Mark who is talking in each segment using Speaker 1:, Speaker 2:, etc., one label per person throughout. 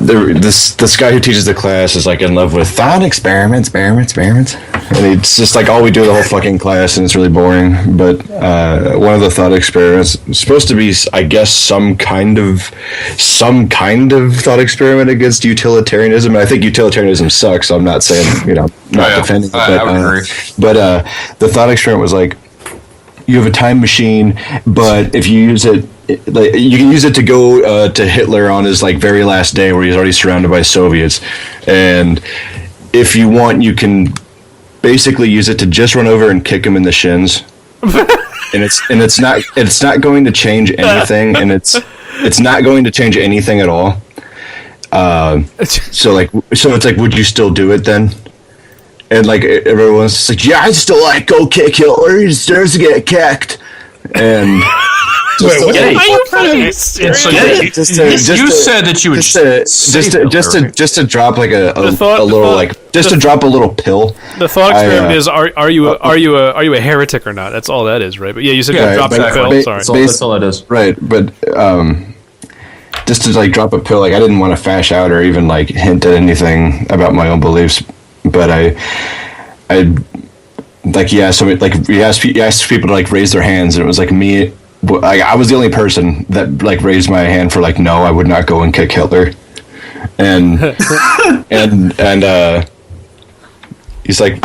Speaker 1: this guy who teaches the class is like in love with thought experiments, and it's just like all we do the whole fucking class, and it's really boring. But one of the thought experiments is supposed to be, I guess, some kind of thought experiment against utilitarianism. And I think utilitarianism sucks, so I'm not saying, not defending it.
Speaker 2: I would agree.
Speaker 1: But the thought experiment was like, you have a time machine, but if you use it, like, you can use it to go to Hitler on his like very last day, where he's already surrounded by Soviets, and if you want, you can basically use it to just run over and kick him in the shins, and it's not going to change anything, and it's not going to change anything at all. So it's like, would you still do it then? And like everyone's just like, yeah, I still like go kick Hitler. He deserves to get kicked. And
Speaker 3: wait, what?
Speaker 2: Are you
Speaker 3: fucking
Speaker 2: serious?
Speaker 3: You
Speaker 2: said that you would
Speaker 1: just to drop like a little pill.
Speaker 4: The thought experiment is: are you a heretic or not? That's all that is, right? But yeah, you said dropping a pill. Sorry,
Speaker 2: that's all that is.
Speaker 1: Right, but just to like drop a pill, like I didn't want to fash out or even like hint at anything about my own beliefs. But I like, yeah. So it, like you asked people to like raise their hands, and it was like me. I was the only person that like raised my hand for like, no, I would not go and kick Hitler. And he's like,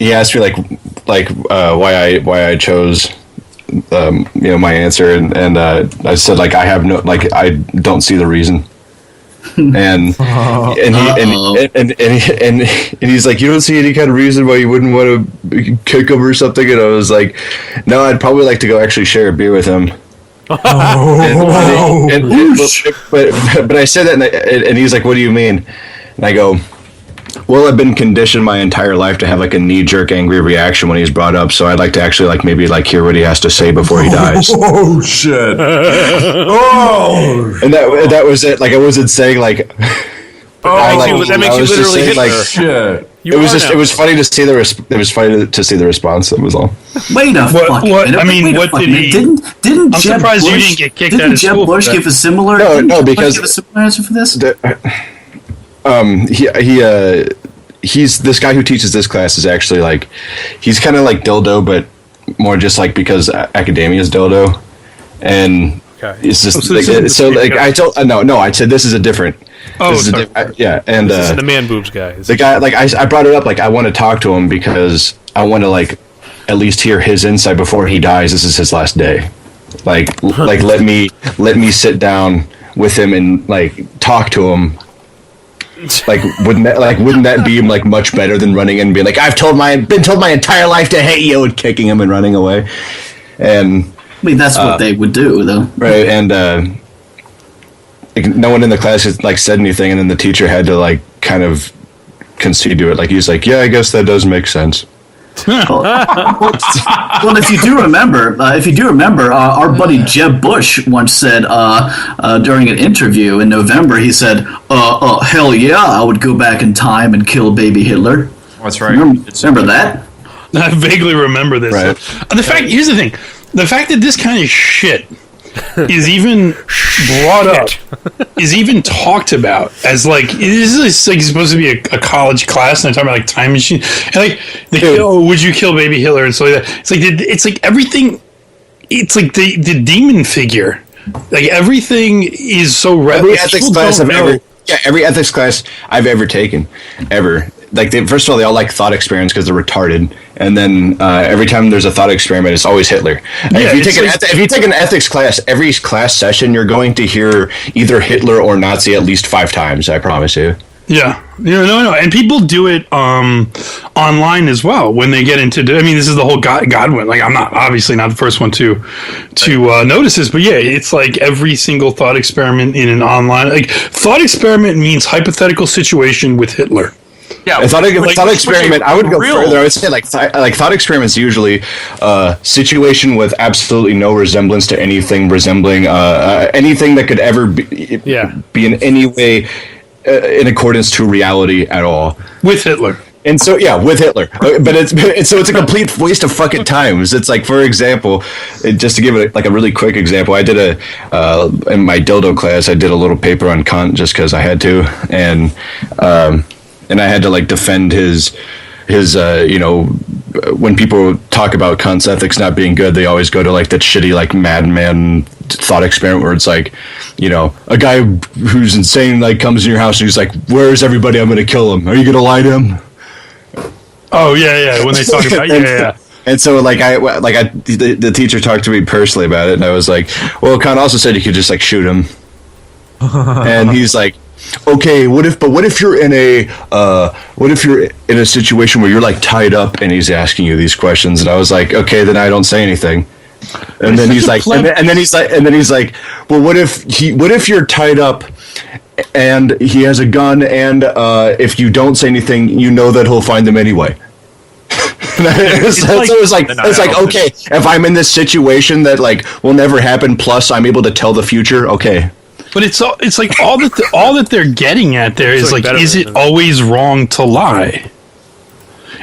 Speaker 1: he asked me like why I chose my answer, and I said like I don't see the reason. And he's like, you don't see any kind of reason why you wouldn't want to kick him or something? And I was like, no, I'd probably like to go actually share a beer with him. But I said that, and he's like, what do you mean? And I go, well, I've been conditioned my entire life to have like a knee-jerk angry reaction when he's brought up, so I'd like to actually like maybe like hear what he has to say before he dies.
Speaker 3: Oh shit!
Speaker 1: And that was it. Like I wasn't saying like.
Speaker 4: That makes you literally Hitler.
Speaker 1: Like,
Speaker 3: shit.
Speaker 1: It was funny to see the response. That was all.
Speaker 5: Wait a fucking minute.
Speaker 3: What did he?
Speaker 5: Didn't
Speaker 3: I'm
Speaker 5: Jeb
Speaker 3: surprised
Speaker 5: Bush,
Speaker 3: you didn't get kicked out
Speaker 5: didn't
Speaker 3: of
Speaker 5: Jeb
Speaker 3: school.
Speaker 5: Bush give a similar?
Speaker 1: No, because
Speaker 5: give a similar answer for this.
Speaker 1: He's this guy who teaches this class is actually like, he's kind of like dildo, but more just like because academia is dildo, and it's just I said this is a different.
Speaker 4: Oh,
Speaker 1: this
Speaker 4: sorry.
Speaker 1: And
Speaker 4: this is the man boobs guy.
Speaker 1: The guy, like I brought it up, like I want to talk to him because I want to like at least hear his insight before he dies. This is his last day. Like let me sit down with him and like talk to him. Like wouldn't that be like much better than running in and being like, I've been told my entire life to hate you, and kicking him and running away. And
Speaker 5: I mean, that's what they would do, though.
Speaker 1: Right, and like, no one in the class had like said anything, and then the teacher had to like kind of concede to it. Like he's like, yeah, I guess that does make sense.
Speaker 5: Well, if you do remember, our buddy Jeb Bush once said during an interview in November, he said, hell yeah, I would go back in time and kill baby Hitler.
Speaker 2: That's right.
Speaker 5: Remember that?
Speaker 3: I vaguely remember this.
Speaker 1: Right.
Speaker 3: Here's the thing. The fact that this kind of shit is even brought up, is even talked about as like, this is like supposed to be a college class, and they're talking about like time machine, and like, would you kill baby Hitler and so like that. It's like everything. It's like the demon figure. Like everything is so
Speaker 1: every ethics class I've ever taken, ever. Like first of all, they all like thought experiments because they're retarded, and then every time there's a thought experiment, it's always Hitler. Yeah, if you take an ethics class, every class session you're going to hear either Hitler or Nazi at least 5 times. I promise you.
Speaker 3: Yeah, no, and people do it online as well when they get into. I mean, this is the whole Godwin. Like, I'm obviously not the first one to notice this, but yeah, it's like every single thought experiment in an online thought experiment means hypothetical situation with Hitler.
Speaker 2: Yeah,
Speaker 1: thought experiment. I would go further. I would say like thought experiments usually situation with absolutely no resemblance to anything resembling anything that could ever be in any way in accordance to reality at all.
Speaker 3: With Hitler.
Speaker 1: And so, yeah, with Hitler, but it's a complete waste of fucking times. It's like, for example, just to give it like a really quick example, I did in my dildo class, I did a little paper on Kant just because I had to, and I had to like defend his when people talk about Kant's ethics not being good, they always go to like that shitty like madman thought experiment where it's like, a guy who's insane like comes in your house and he's like, "Where's everybody? I'm going to kill him. Are you going to lie to him?"
Speaker 3: Oh yeah. When they talk about yeah.
Speaker 1: And so the teacher talked to me personally about it, and I was like, "Well, Kant also said you could just like shoot him." And he's like, "Okay, what if you're in a situation where you're like tied up and he's asking you these questions?" And I was like, "Okay, then I don't say anything." And then he's like, and then he's like, "Well, what if you're tied up and he has a gun, and if you don't say anything, you know that he'll find them anyway?" It's like, okay, if I'm in this situation that like will never happen, plus I'm able to tell the future, okay.
Speaker 3: But it's like all that they're getting at there is like, is it always wrong to lie?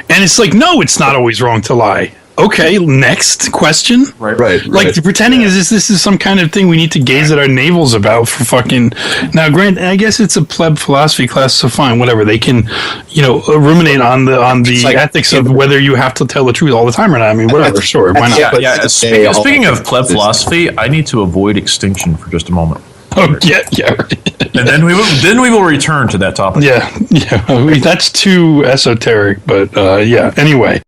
Speaker 3: And it's like, no, it's not always wrong to lie. Okay, next question.
Speaker 1: Right.
Speaker 3: Like pretending as this is some kind of thing we need to gaze at our navels about for fucking. Now, Grant, I guess it's a pleb philosophy class, so fine, whatever. They can, ruminate on the like, ethics of whether you have to tell the truth all the time or not. I mean, whatever, sure, why not?
Speaker 2: Yeah. Speaking of pleb philosophy, I need to avoid extinction for just a moment.
Speaker 3: Oh yeah.
Speaker 2: And then we will return to that topic.
Speaker 3: Yeah. That's too esoteric, but yeah. Anyway.